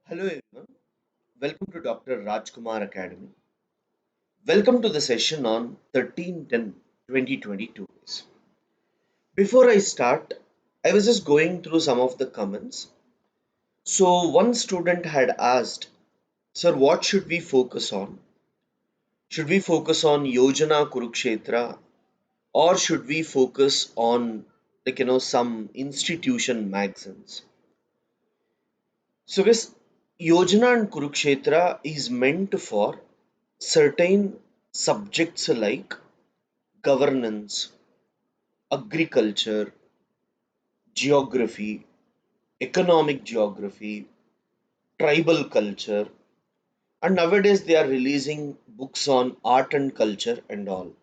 Hello everyone, welcome to Dr. Rajkumar Academy. Welcome to the session on 13/10/2022. Before I start, I was just going through some of the comments. So one student had asked, Sir, what should we focus on? Should we focus on Yojana Kurukshetra or should we focus on some institution magazines? So this Yojana and Kurukshetra is meant for certain subjects like governance, agriculture, geography, economic geography, tribal culture, and nowadays they are releasing books on art and culture and all.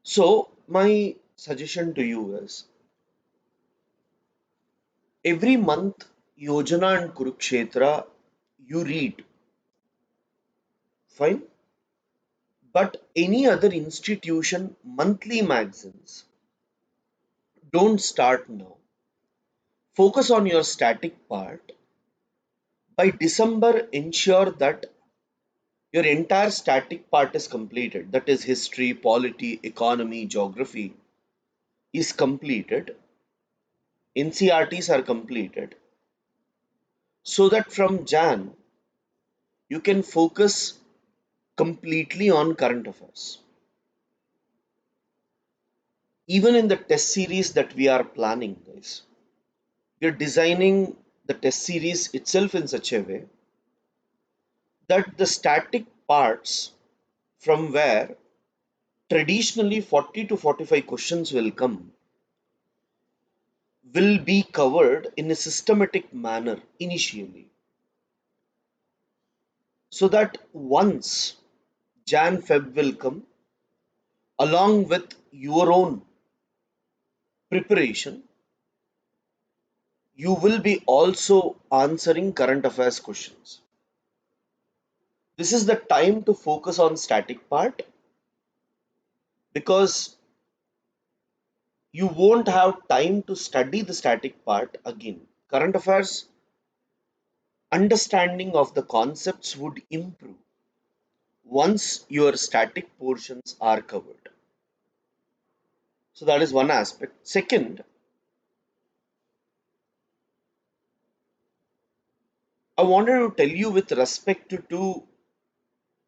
So, my suggestion to you is every month Yojana and Kurukshetra you read, fine, but any other institution monthly magazines don't start now. Focus on your static part. By December, ensure that your entire static part is completed. That is history, polity, economy, geography is completed. NCRTs are completed. So that from Jan, you can focus completely on current affairs. Even in the test series that we are planning, guys, we are designing the test series itself in such a way that the static parts from where traditionally 40 to 45 questions will come will be covered in a systematic manner initially, so that once Jan Feb will come along with your own preparation, you will be also answering current affairs questions. This is the time to focus on static part because you won't have time to study the static part again. Current affairs understanding of the concepts would improve once your static portions are covered. So that is one aspect. Second, I wanted to tell you with respect to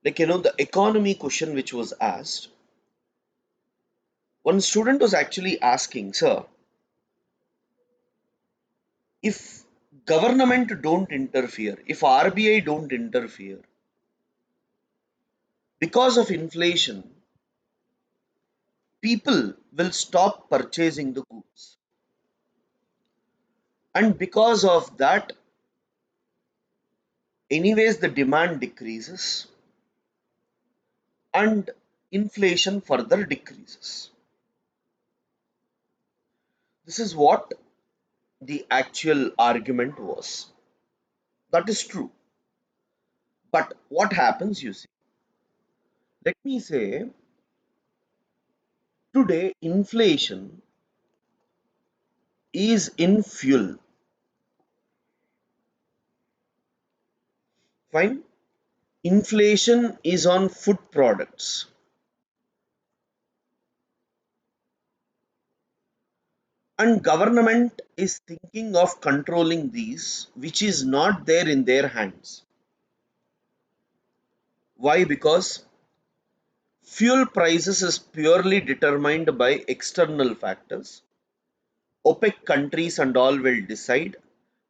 the economy question which was asked. One student was actually asking, sir, if government don't interfere, if RBI don't interfere, because of inflation, people will stop purchasing the goods. And because of that, anyways, the demand decreases and inflation further decreases. This is what the actual argument was. That is true. But what happens, you see? Let me say, today inflation is in fuel. Fine? Inflation is on food products. And government is thinking of controlling these, which is not there in their hands. Why? Because fuel prices is purely determined by external factors. OPEC countries and all will decide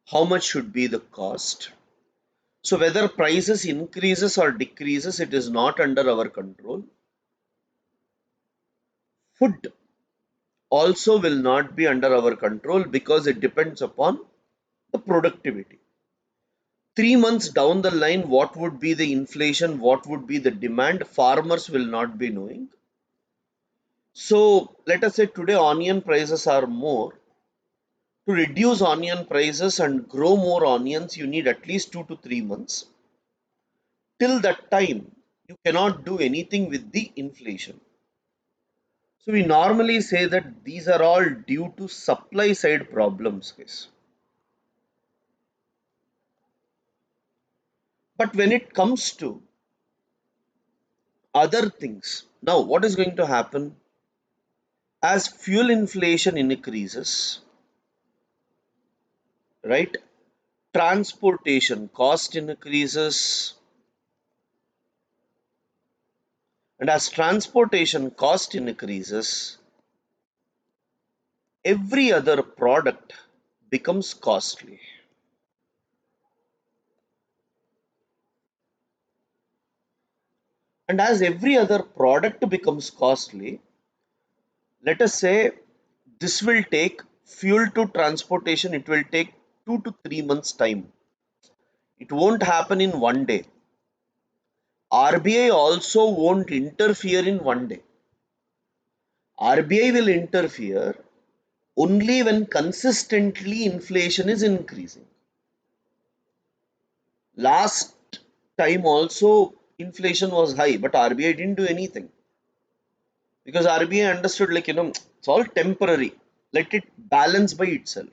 how much should be the cost. So whether prices increases or decreases, it is not under our control. Food also will not be under our control because it depends upon the productivity. 3 months down the line, what would be the inflation, what would be the demand, farmers will not be knowing. So let us say today onion prices are more. To reduce onion prices and grow more onions, you need at least 2 to 3 months. Till that time, you cannot do anything with the inflation. So we normally say that these are all due to supply side problems, guys. But when it comes to other things, now what is going to happen as fuel inflation increases, right? Transportation cost increases, and as transportation cost increases, every other product becomes costly. And as every other product becomes costly, let us say this will take fuel to transportation, it will take 2 to 3 months time. It won't happen in one day. RBI also won't interfere in one day. RBI will interfere only when consistently inflation is increasing. Last time also inflation was high, but RBI didn't do anything because RBI understood, like, it's all temporary. Let it balance by itself.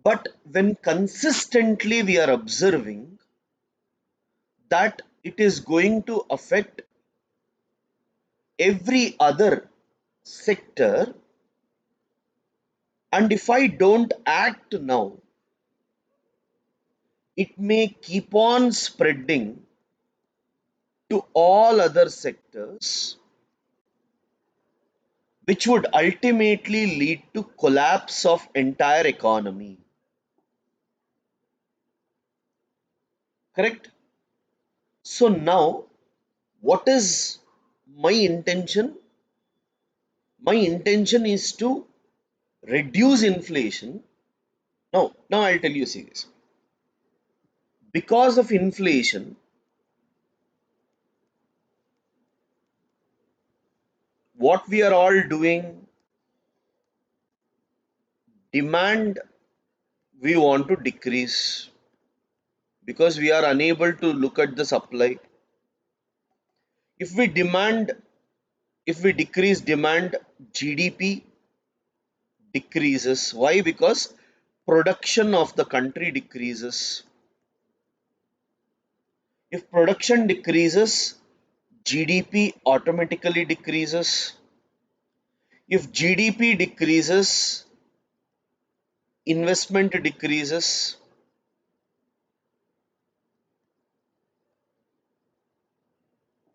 But when consistently we are observing that it is going to affect every other sector, and if I don't act now, it may keep on spreading to all other sectors, which would ultimately lead to collapse of entire economy. Correct? So now, what is my intention? My intention is to reduce inflation. Now I'll tell you, see this. Because of inflation, what we are all doing, demand we want to decrease because we are unable to look at the supply. If we demand, if we decrease demand, GDP decreases. Why? Because production of the country decreases. If production decreases, GDP automatically decreases. If GDP decreases, investment decreases.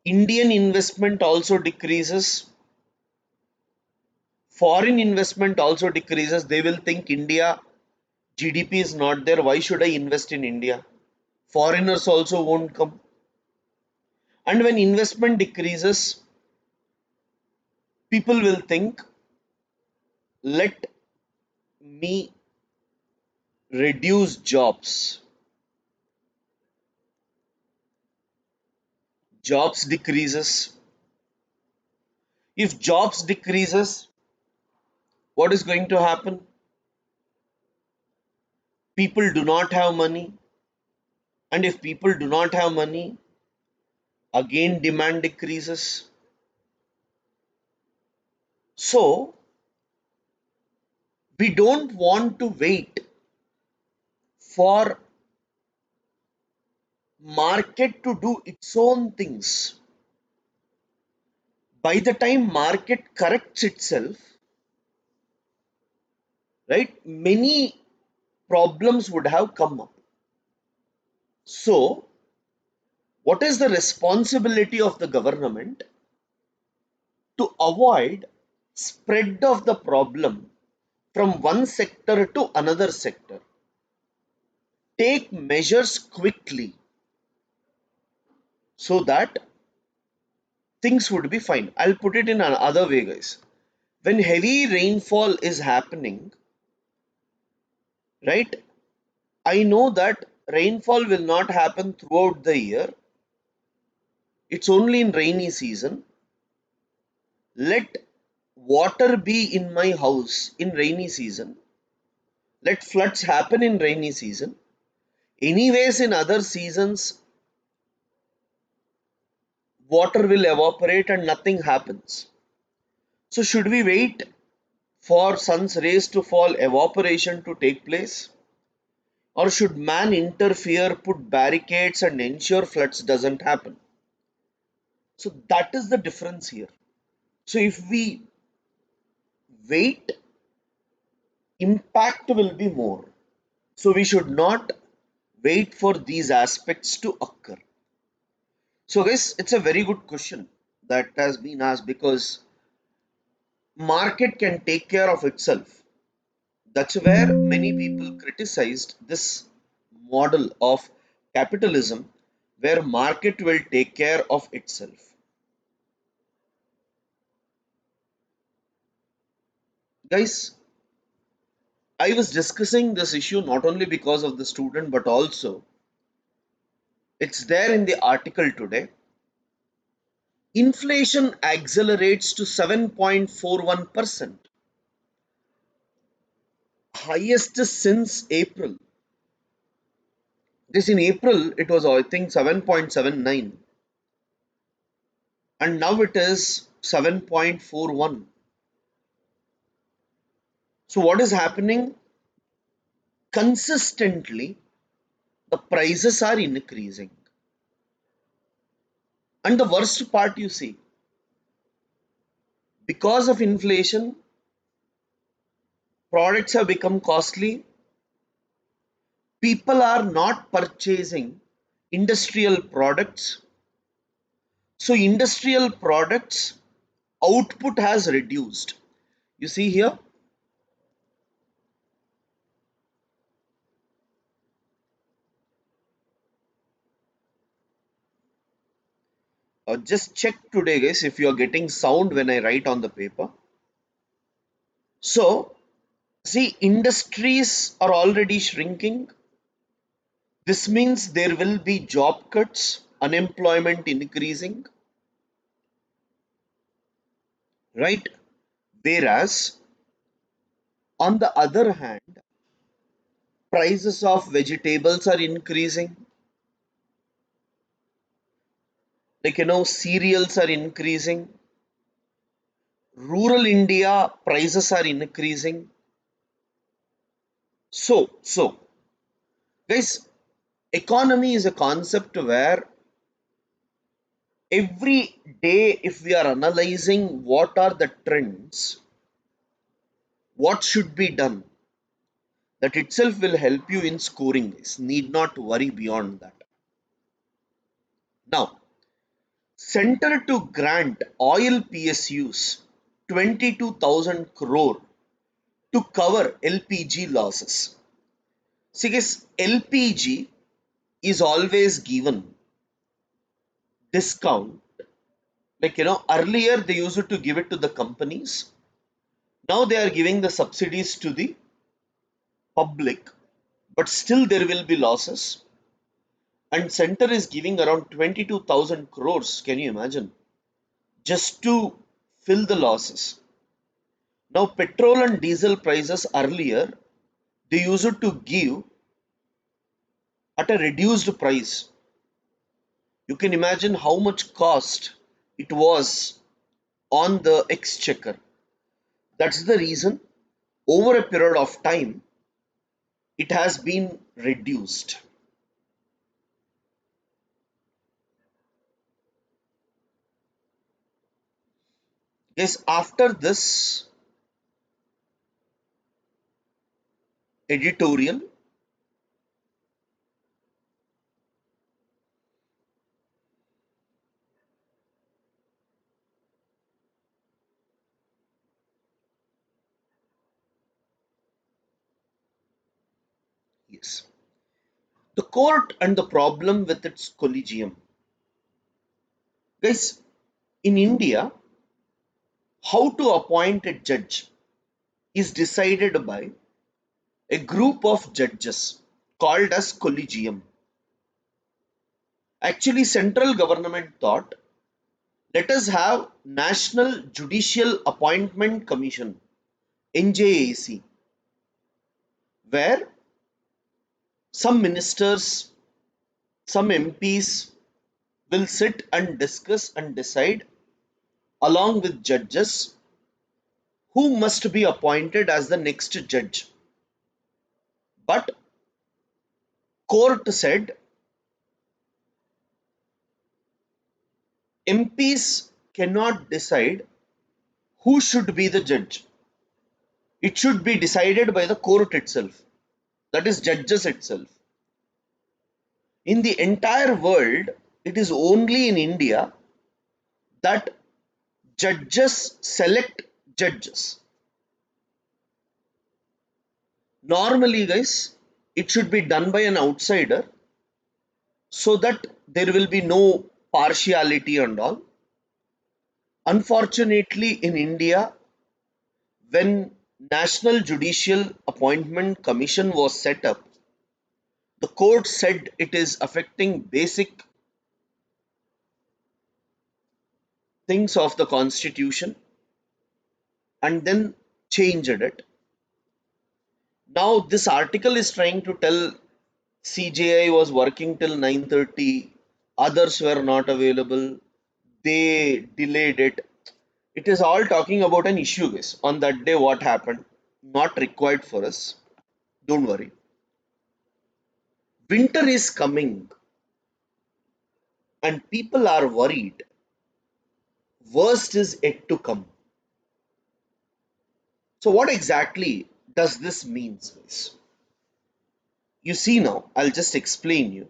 Indian investment also decreases. Foreign investment also decreases. They will think India GDP is not there. Why should I invest in India? Foreigners also won't come. And when investment decreases, people will think, let me reduce jobs. Jobs decreases. If jobs decreases, what is going to happen? People do not have money. And if people do not have money, again demand decreases. So we don't want to wait for market to do its own things. By the time market corrects itself, right, many problems would have come up. So what is the responsibility of the government? To avoid spread of the problem from one sector to another sector. Take measures quickly so that things would be fine. I'll put it in another way, guys. When heavy rainfall is happening, right? I know that rainfall will not happen throughout the year. It's only in rainy season. Let water be in my house in rainy season. Let floods happen in rainy season. Anyways, in other seasons, water will evaporate and nothing happens. So should we wait for sun's rays to fall, evaporation to take place? Or should man interfere, put barricades and ensure floods doesn't happen? So that is the difference here. So if we wait, impact will be more. So we should not wait for these aspects to occur. So guys, it's a very good question that has been asked, because market can take care of itself. That's where many people criticized this model of capitalism, where market will take care of itself. Guys, I was discussing this issue not only because of the student, but also it's there in the article today. Inflation accelerates to 7.41%, highest since April. This in April it was, I think, 7.79, and now it is 7.41. So what is happening? Consistently the prices are increasing. And the worst part, you see, because of inflation, products have become costly. People are not purchasing industrial products. So industrial products output has reduced. You see here, just check today, guys, if you are getting sound when I write on the paper. So, see, industries are already shrinking. This means there will be job cuts, unemployment increasing, right? Whereas, on the other hand, prices of vegetables are increasing, like cereals are increasing, rural India prices are increasing. So, guys, economy is a concept where every day, if we are analyzing what are the trends, what should be done, that itself will help you in scoring this. Need not worry beyond that. Now, center to grant oil PSUs 22,000 crore to cover LPG losses. See guys, LPG is always given discount. Like earlier they used to give it to the companies. Now they are giving the subsidies to the public, but still there will be losses. And center is giving around 22,000 crores. Can you imagine? Just to fill the losses. Now, petrol and diesel prices earlier, they used to give at a reduced price. You can imagine how much cost it was on the exchequer. That's the reason over a period of time it has been reduced. Yes, after this editorial, yes, the court and the problem with its collegium. Guys, in India, how to appoint a judge is decided by a group of judges called as collegium. Actually, central government thought, let us have National Judicial Appointment Commission, NJAC, where some ministers, some MPs will sit and discuss and decide along with judges who must be appointed as the next judge. But court said MPs cannot decide who should be the judge. It should be decided by the court itself, that is, judges itself. In the entire world, it is only in India that judges select judges. Normally, guys, it should be done by an outsider so that there will be no partiality and all. Unfortunately, in India, when National Judicial Appointment Commission was set up, the court said it is affecting basic things of the constitution and then changed it. Now this article is trying to tell CJI was working till 9:30, others were not available, they delayed it. It is all talking about an issue, guys. On that day, what happened? Not required for us. Don't worry. Winter is coming and people are worried. Worst is yet to come. So, what exactly does this mean, guys? You see now, I'll just explain you.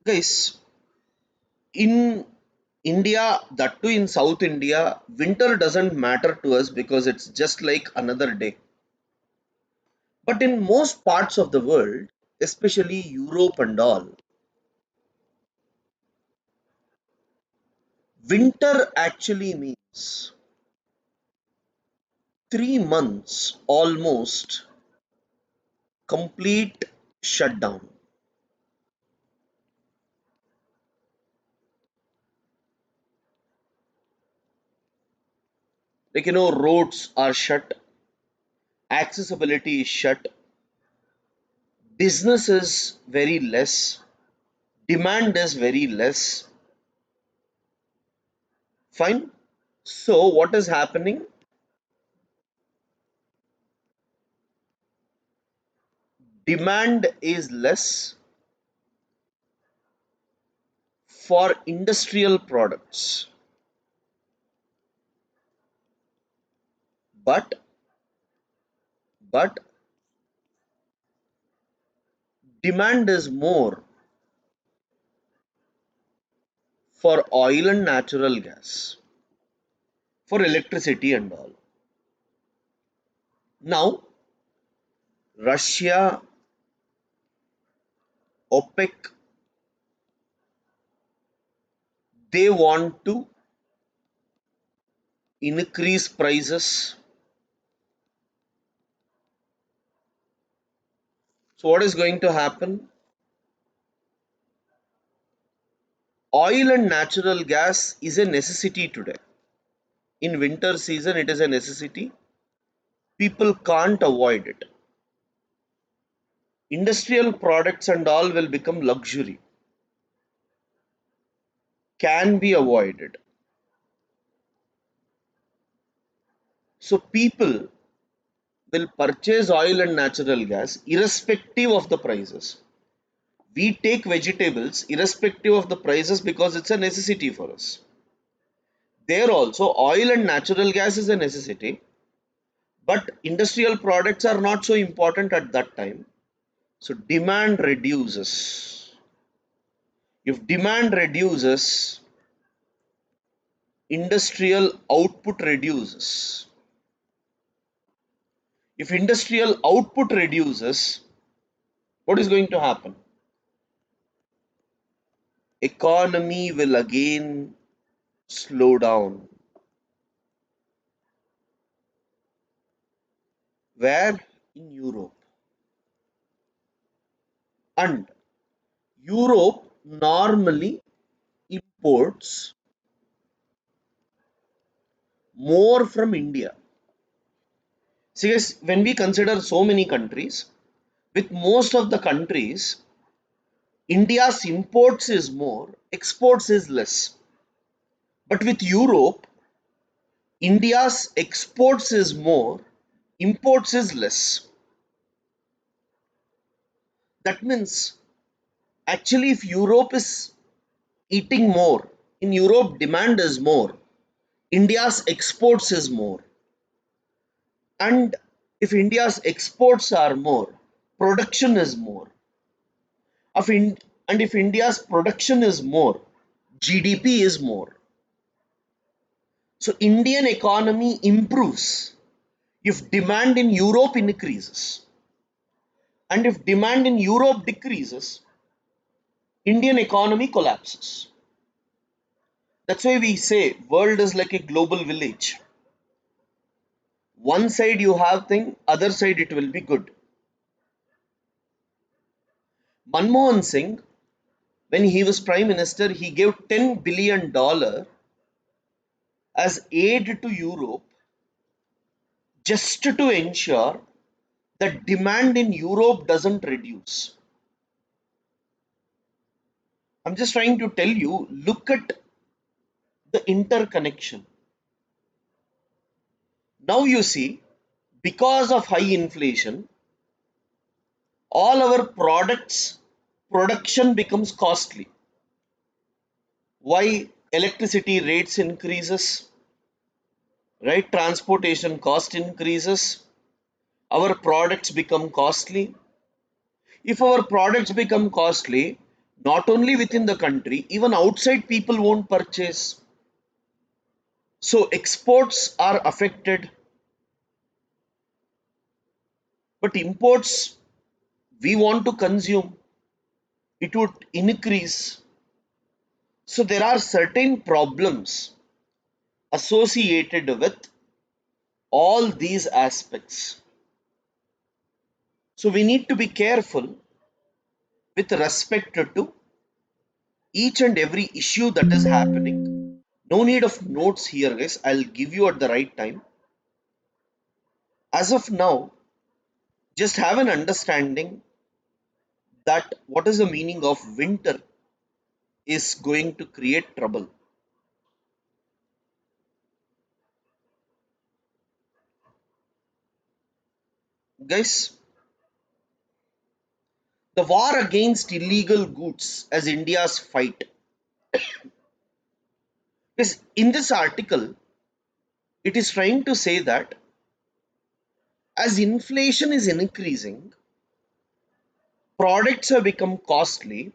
Guys, in India, that too in South India, winter doesn't matter to us because it's just like another day. But in most parts of the world, especially Europe and all, winter actually means 3 months almost complete shutdown. Like, roads are shut, accessibility is shut, business is very less, demand is very less. Fine. So, what is happening? Demand is less for industrial products, but but demand is more for oil and natural gas, for electricity and all. Now, Russia, OPEC, they want to increase prices. So, what is going to happen? Oil and natural gas is a necessity today. In winter season, it is a necessity. People can't avoid it. Industrial products and all will become luxury, can be avoided. So, people will purchase oil and natural gas irrespective of the prices. We take vegetables irrespective of the prices because it's a necessity for us. There also, oil and natural gas is a necessity, but industrial products are not so important at that time. So, demand reduces. If demand reduces, industrial output reduces. If industrial output reduces, what is going to happen? Economy will again slow down. Where? In Europe. And Europe normally imports more from India. See guys, when we consider so many countries, with most of the countries, India's imports is more, exports is less. But with Europe, India's exports is more, imports is less. That means actually if Europe is eating more, in Europe demand is more, India's exports is more. And if India's exports are more, production is more. Of in, and if India's production is more, GDP is more. So Indian economy improves if demand in Europe increases. And if demand in Europe decreases, Indian economy collapses. That's why we say world is like a global village. One side you have thing, other side it will be good. Manmohan Singh, when he was prime minister, he gave $10 billion as aid to Europe just to ensure that demand in Europe doesn't reduce. I'm just trying to tell you, look at the interconnection. Now you see, because of high inflation, all our products production becomes costly. Why? Electricity rates increases, right? Transportation cost increases, our products become costly. If our products become costly, not only within the country, even outside people won't purchase. So exports are affected, but imports we want to consume, it would increase. So there are certain problems associated with all these aspects. So we need to be careful with respect to each and every issue that is happening. No need of notes here, guys. I'll give you at the right time. As of now, just have an understanding that what is the meaning of winter is going to create trouble. Guys, the war against illegal goods as India's fight. Because in this article, it is trying to say that as inflation is increasing, products have become costly,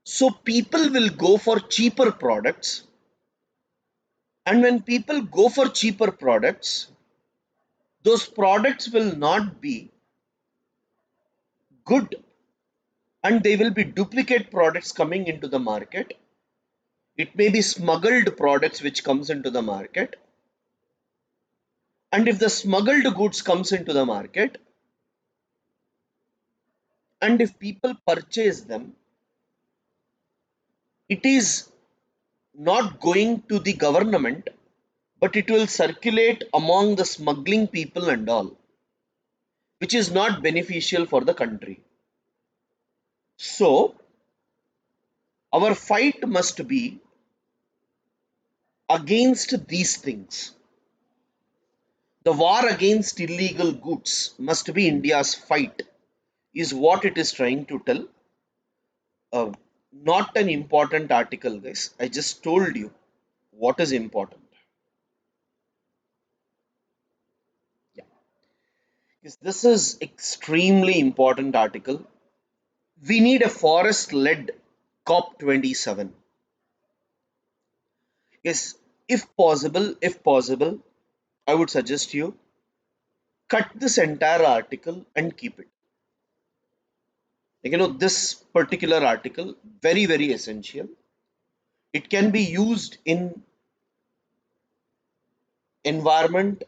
so people will go for cheaper products. And when people go for cheaper products, those products will not be good and they will be duplicate products coming into the market. It may be smuggled products which comes into the market. And if the smuggled goods comes into the market and if people purchase them, it is not going to the government, but it will circulate among the smuggling people and all, which is not beneficial for the country. So our fight must be against these things. The war against illegal goods must be India's fight, is what it is trying to tell. Uh, Not an important article, guys. I just told you what is important. Yeah, because this is extremely important article. We need a forest-led COP27. Yes, if possible, I would suggest you cut this entire article and keep it. Like, this particular article, very essential. It can be used in environment,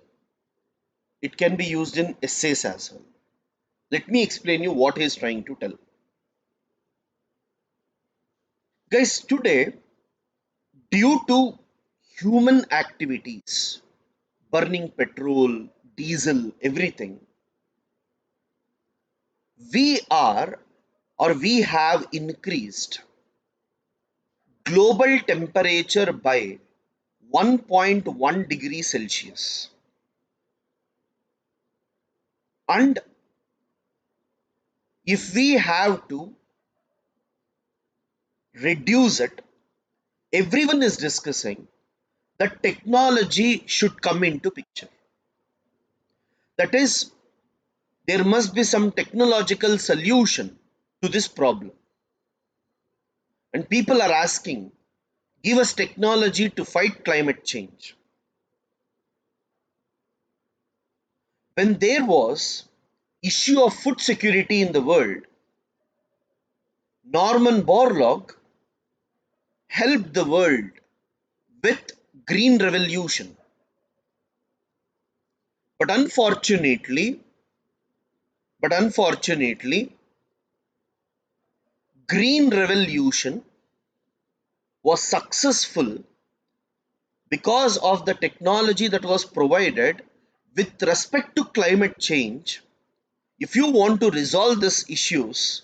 it can be used in essays as well. Let me explain you what he is trying to tell. Guys, today, due to human activities, burning petrol, diesel, everything, we are or we have increased global temperature by 1.1 degree Celsius. And if we have to reduce it, everyone is discussing that technology should come into picture. That is, there must be some technological solution to this problem. And people are asking, give us technology to fight climate change. When there was issue of food security in the world, Norman Borlaug helped the world with green revolution. But unfortunately, but unfortunately, green revolution was successful because of the technology that was provided with respect to climate change. If you want to resolve these issues,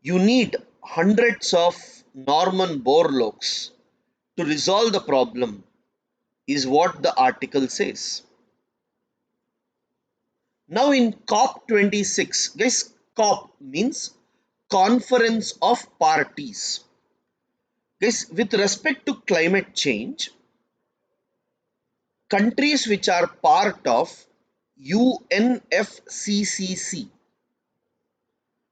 you need hundreds of Norman Borlaugs to resolve the problem, is what the article says. Now in COP26, guys, COP means Conference of Parties. Guys, with respect to climate change, countries which are part of UNFCCC,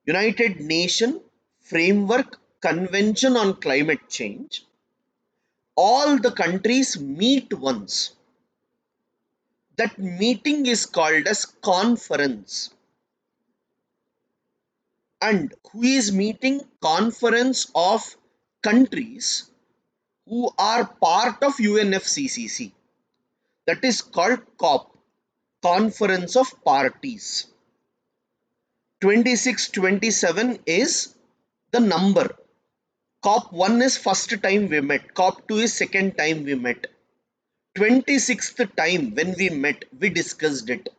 United Nations Framework Convention on Climate Change, all the countries meet once. That meeting is called as conference. And who is meeting? Conference of countries who are part of UNFCCC. That is called COP, Conference of Parties. 26, 27 is the number. COP 1 is first time we met. COP 2 is second time we met. 26th time when we met, we discussed it.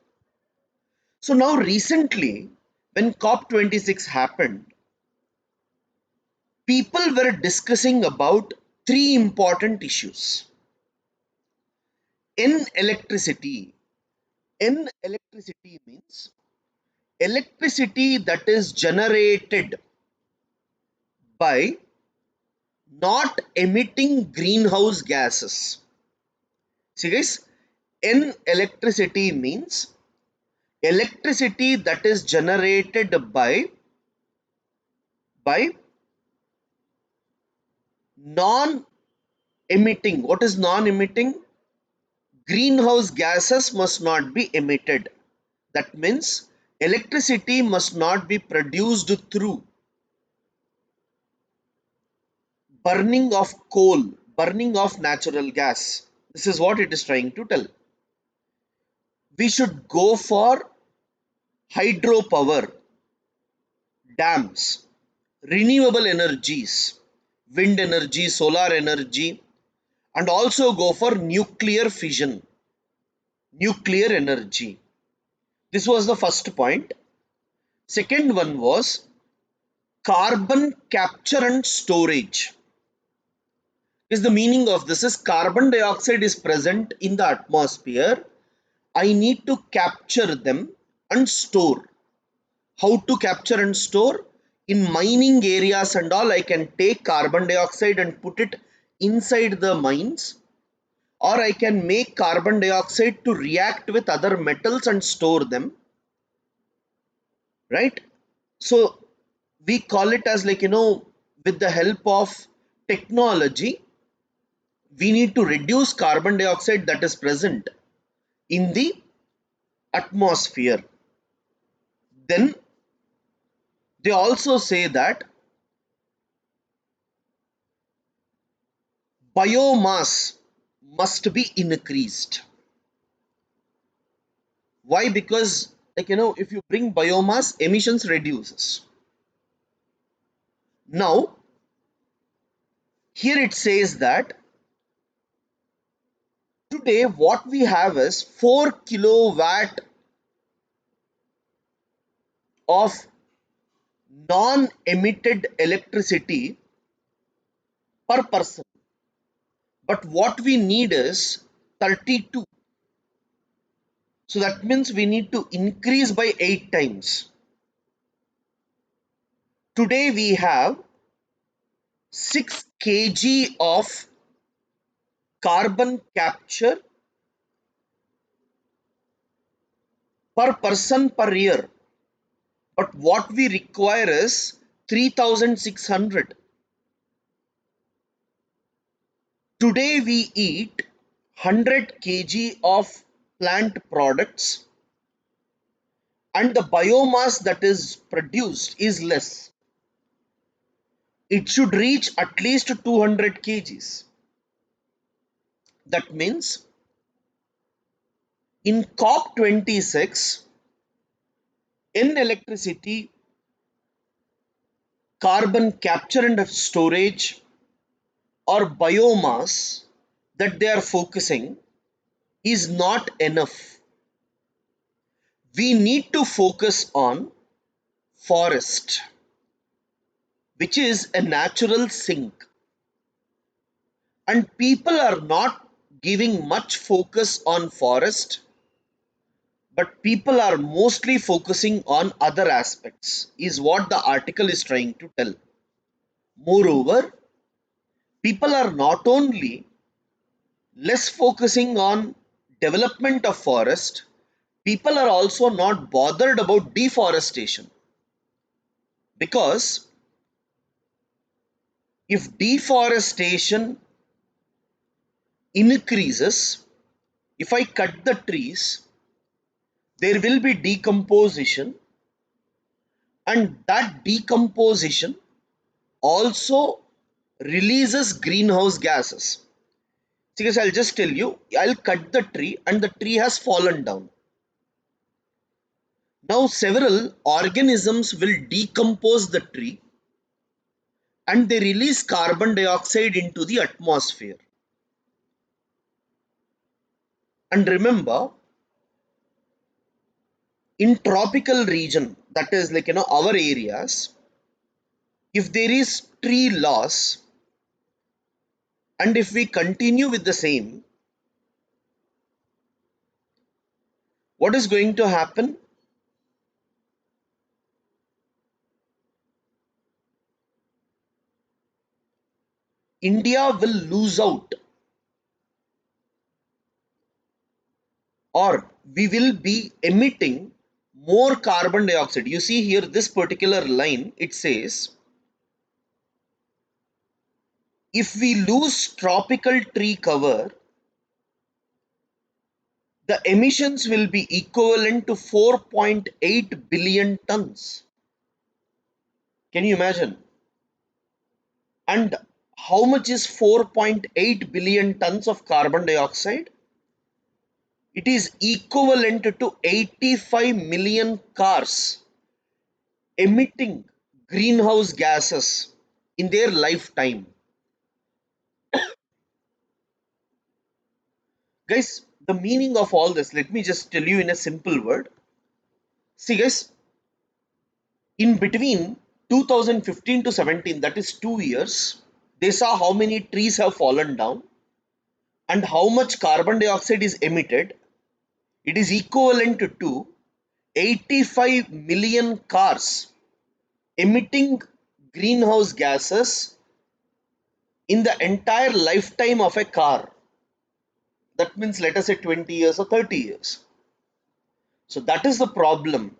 So now recently, when COP 26 happened, people were discussing about three important issues. In electricity, in electricity means electricity that is generated by not emitting greenhouse gases. See guys, in electricity means electricity that is generated by non emitting. What is non emitting? Greenhouse gases must not be emitted. That means electricity must not be produced through burning of coal, burning of natural gas. This is what it is trying to tell. We should go for hydropower, dams, renewable energies, wind energy, solar energy, and also go for nuclear fission, nuclear energy. This was the first point. Second one was carbon capture and storage. Is the meaning of this is carbon dioxide is present in the atmosphere. I need to capture them and store. How to capture and store? In mining areas and all, I can take carbon dioxide and put it inside the mines, or I can make carbon dioxide to react with other metals and store them, right? So we call it as like, with the help of technology, we need to reduce carbon dioxide that is present in the atmosphere. Then they also say that biomass must be increased. Why? Because if you bring biomass, emissions reduces. Now here it says that today what we have is 4 kilowatt of non-emitted electricity per person, but what we need is 32. So that means we need to increase by 8 times. Today we have 6 kg of carbon capture per person per year. But what we require is 3600. Today we eat 100 kg of plant products and the biomass that is produced is less. It should reach at least 200 kgs. That means in COP26, in electricity, carbon capture and storage or biomass that they are focusing is not enough. We need to focus on forest, which is a natural sink, and people are not giving much focus on forest, but people are mostly focusing on other aspects is what the article is trying to tell. Moreover, people are not only less focusing on development of forest, people are also not bothered about deforestation, because if deforestation increases, if I cut the trees, there will be decomposition, and that decomposition also releases greenhouse gases. Because I'll just tell you, I'll cut the tree and the tree has fallen down. Now several organisms will decompose the tree and they release carbon dioxide into the atmosphere. And remember, in tropical region, that is like our areas, if there is tree loss and if we continue with the same, what is going to happen? India will lose out, or we will be emitting more carbon dioxide. You see here this particular line, it says if we lose tropical tree cover, the emissions will be equivalent to 4.8 billion tons. Can you imagine? And how much is 4.8 billion tons of carbon dioxide? It is equivalent to 85 million cars emitting greenhouse gases in their lifetime. Guys, the meaning of all this, let me just tell you in a simple word. See, guys, in between 2015 to 17, that is 2 years, they saw how many trees have fallen down and how much carbon dioxide is emitted. It is equivalent to 85 million cars emitting greenhouse gases in the entire lifetime of a car. That means let us say 20 years or 30 years. So that is the problem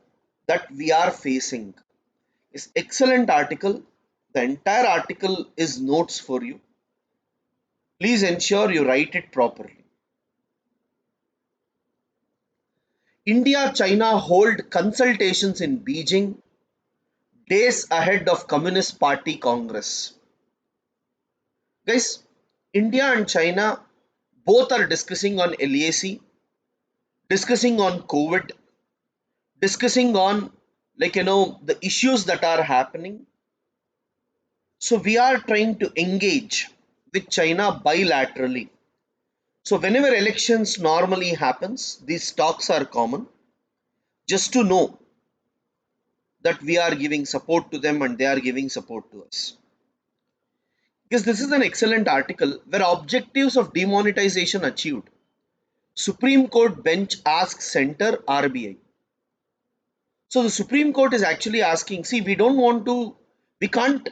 that we are facing. It's excellent article. The entire article is notes for you. Please ensure you write it properly. India China hold consultations in Beijing days ahead of Communist Party Congress. Guys, India and China both are discussing on LAC, discussing on COVID, discussing on the issues that are happening. So we are trying to engage with China bilaterally. So whenever elections normally happens, these talks are common, just to know that we are giving support to them and they are giving support to us. Because this is an excellent article where objectives of demonetization achieved. Supreme Court bench asks center RBI. So the Supreme Court is actually asking, see, we can't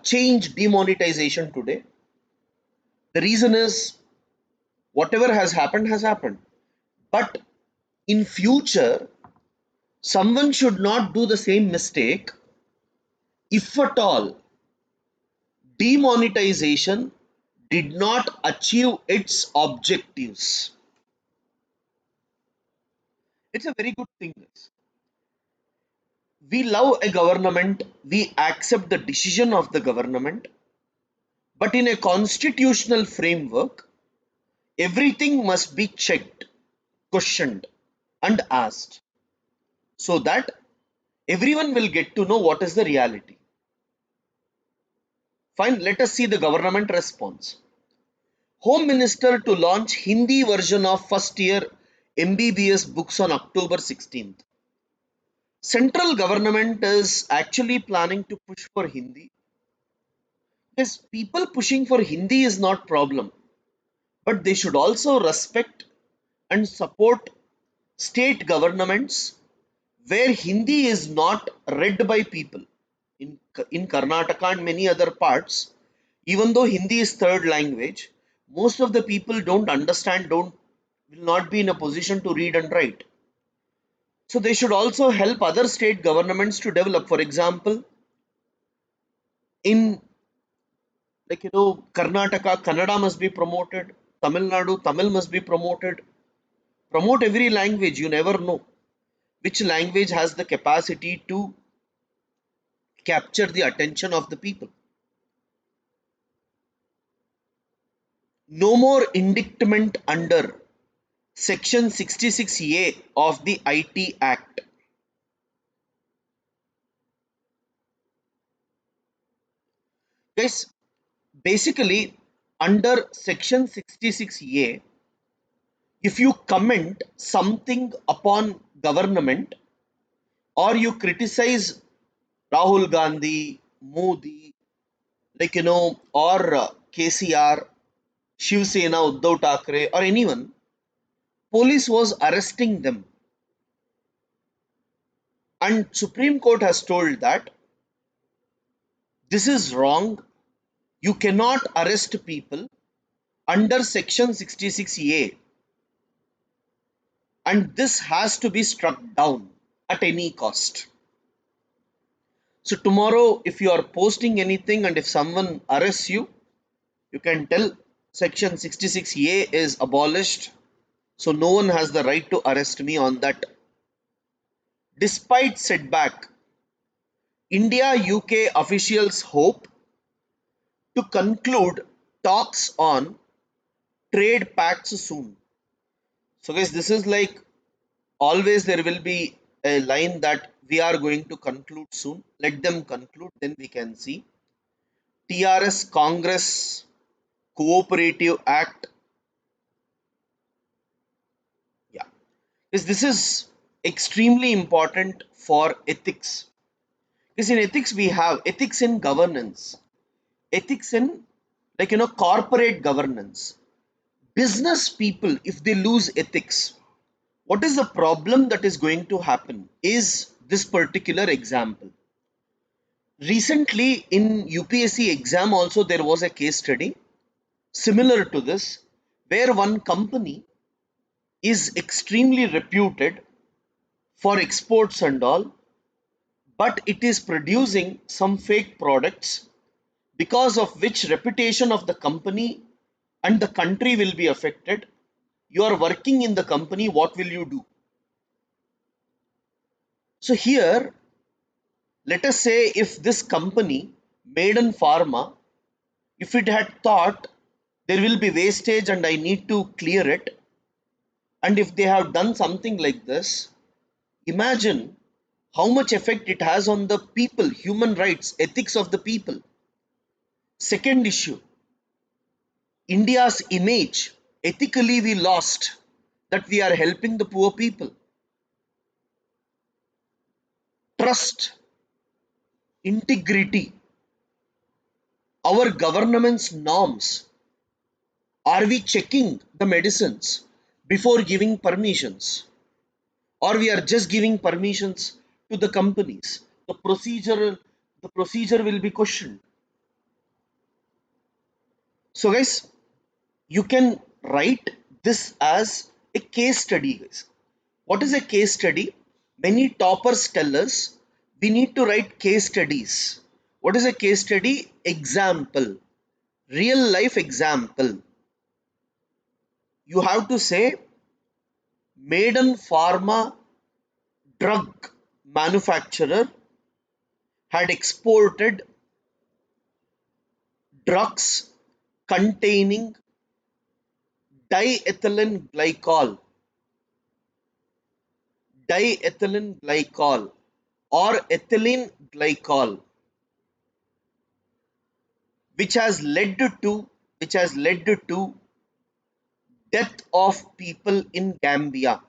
change demonetization today. The reason is whatever has happened has happened. But in future, someone should not do the same mistake if at all demonetization did not achieve its objectives. It's a very good thing. We love a government, we accept the decision of the government, but in a constitutional framework, everything must be checked, questioned, and asked so that everyone will get to know what is the reality. Fine, let us see the government response. Home Minister to launch Hindi version of first year MBBS books on October 16th. Central government is actually planning to push for Hindi. Yes, people pushing for Hindi is not problem, but they should also respect and support state governments where Hindi is not read by people. In Karnataka and many other parts, even though Hindi is third language, most of the people don't understand, don't will not be in a position to read and write. So they should also help other state governments to develop. For example, in Karnataka, Kannada must be promoted. Tamil Nadu, Tamil must be promoted. Promote every language. You never know which language has the capacity to capture the attention of the people. No more indictment under Section 66A of the IT Act. Guys, basically, under Section 66A, if you comment something upon government or you criticize Rahul Gandhi, Modi, or KCR, Shiv Sena, Uddhav Thackeray, or anyone, police was arresting them. And Supreme Court has told that this is wrong. You cannot arrest people under Section 66A, and this has to be struck down at any cost. So tomorrow, if you are posting anything and if someone arrests you, you can tell Section 66A is abolished. So no one has the right to arrest me on that. Despite setback, India UK officials hope to conclude talks on trade pacts soon. So guys, this is like always there will be a line that we are going to conclude soon. Let them conclude, then we can see. TRS Congress Cooperative Act. Yeah. This is extremely important for ethics. Because in ethics we have ethics in governance, ethics in corporate governance. Business people, if they lose ethics, what is the problem that is going to happen is this particular example. Recently in UPSC exam also there was a case study similar to this where one company is extremely reputed for exports and all, but it is producing some fake products because of which reputation of the company and the country will be affected. You are working in the company, what will you do? So here, let us say if this company, Maiden Pharma, if it had thought there will be wastage and I need to clear it, and if they have done something like this, imagine how much effect it has on the people, human rights, ethics of the people. Second issue, India's image. Ethically, we lost that we are helping the poor people. Trust, integrity, our government's norms, Are we checking the medicines before giving permissions, or we are just giving permissions to the companies? The procedure will be questioned. So guys, you can write this as a case study, guys. What is a case study? Many toppers tell us we need to write case studies. What is a case study? Example, real life example. You have to say Maiden Pharma drug manufacturer had exported drugs containing diethylene glycol, diethylene glycol or ethylene glycol, which has led to death of people in Gambia,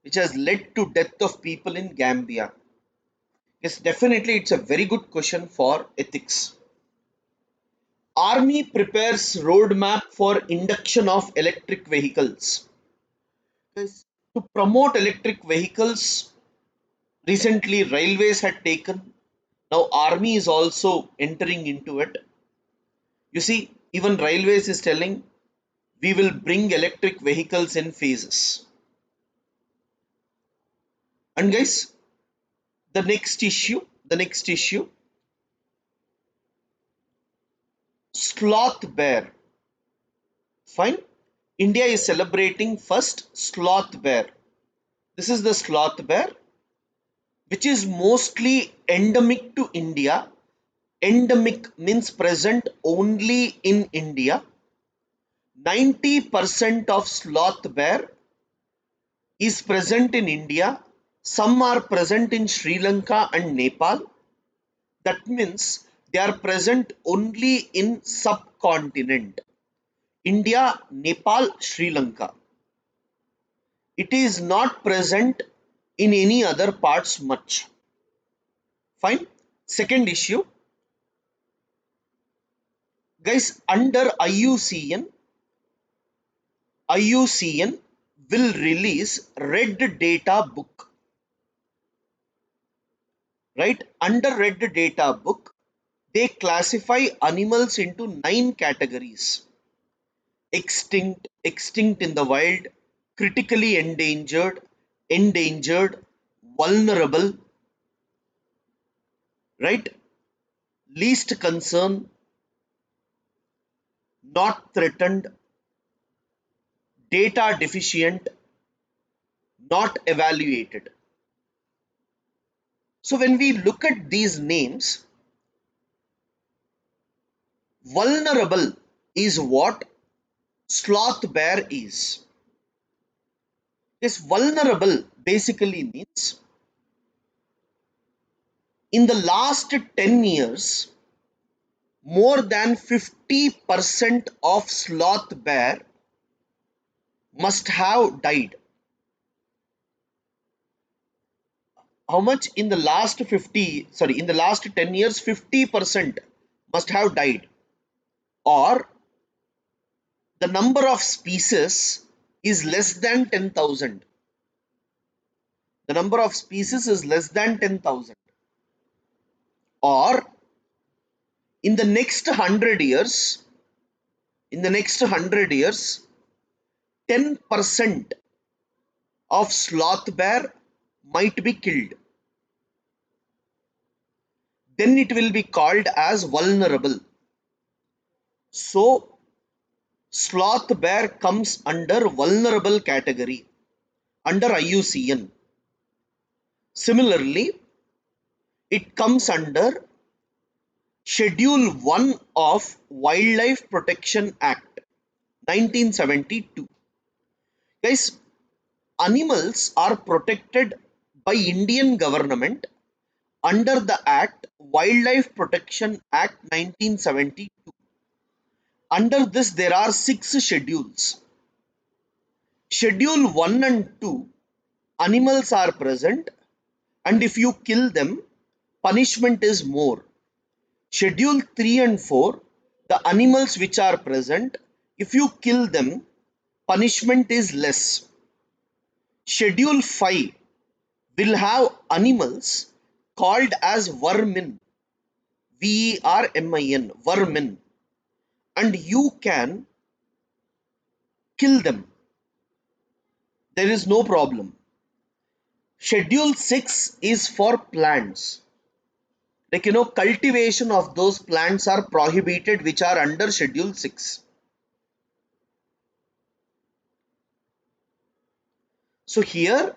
which has led to death of people in Gambia. Yes, definitely it's a very good question for ethics. Army prepares roadmap for induction of electric vehicles. Yes, to promote electric vehicles, recently railways had taken. Now army is also entering into it. You see, even railways is telling we will bring electric vehicles in phases. And guys, the next issue, sloth bear. Fine. India is celebrating first sloth bear. This is the sloth bear, which is mostly endemic to India. Endemic means present only in India. 90% of sloth bear is present in India. Some are present in Sri Lanka and Nepal. That means they are present only in subcontinent. India, Nepal, Sri Lanka. It is not present in any other parts much. Fine. Second issue, guys, under IUCN will release red data book, right? Under red data book, they classify animals into 9 categories: extinct in the wild, critically endangered, vulnerable, right? Least concern, not threatened, data deficient, not evaluated. So when we look at these names, vulnerable is what sloth bear is. This vulnerable basically means in the last 10 years, more than 50% of sloth bear must have died. How much in the last 10 years? 50% must have died, or the number of species is less than 10,000. The number of species is less than 10,000, or in the next 100 years, in the next 100 years, 10% of sloth bear might be killed. Then it will be called as vulnerable. So sloth bear comes under vulnerable category under IUCN. Similarly, it comes under Schedule 1 of Wildlife Protection Act 1972. Guys, animals are protected by Indian government under the Act Wildlife Protection Act 1972. Under this there are 6 schedules. Schedule 1 and 2, animals are present, and if you kill them, punishment is more. Schedule 3 and 4, The animals which are present, if you kill them, punishment is less. Schedule 5 will have animals called as vermin, vermin, vermin, and you can kill them. There is no problem. Schedule 6 is for plants. Like, cultivation of those plants are prohibited which are under Schedule 6. So here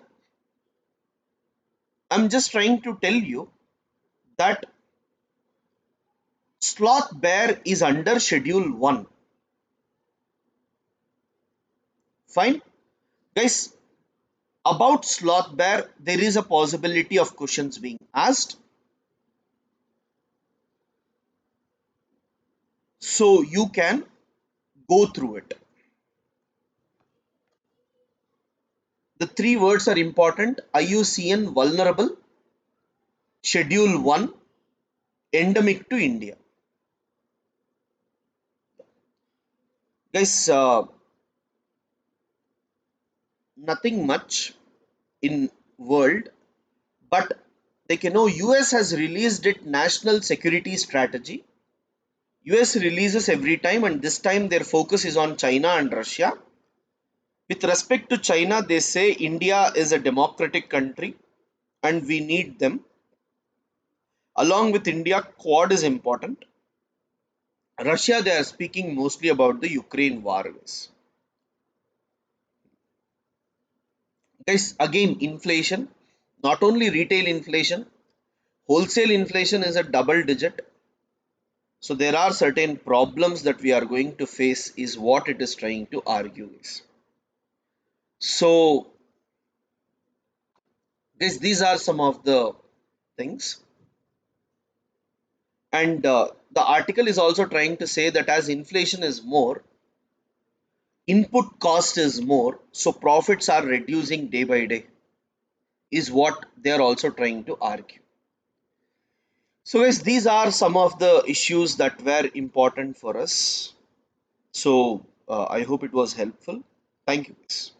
I'm just trying to tell you that sloth bear is under Schedule 1. Fine. Guys, about sloth bear, there is a possibility of questions being asked. So you can go through it. The three words are important: IUCN vulnerable, Schedule 1, endemic to India. Guys, nothing much in world, but like US has released its national security strategy. US releases every time, and this time their focus is on China and Russia. With respect to China, they say India is a democratic country and we need them. Along with India, Quad is important. Russia, they are speaking mostly about the Ukraine war. Guys, again, inflation, not only retail inflation, wholesale inflation is a double digit. So there are certain problems that we are going to face, is what it is trying to argue is. So these are some of the things. And the article is also trying to say that as inflation is more, input cost is more, so profits are reducing day by day, is what they are also trying to argue. So guys, these are some of the issues that were important for us. So I hope it was helpful. Thank you guys.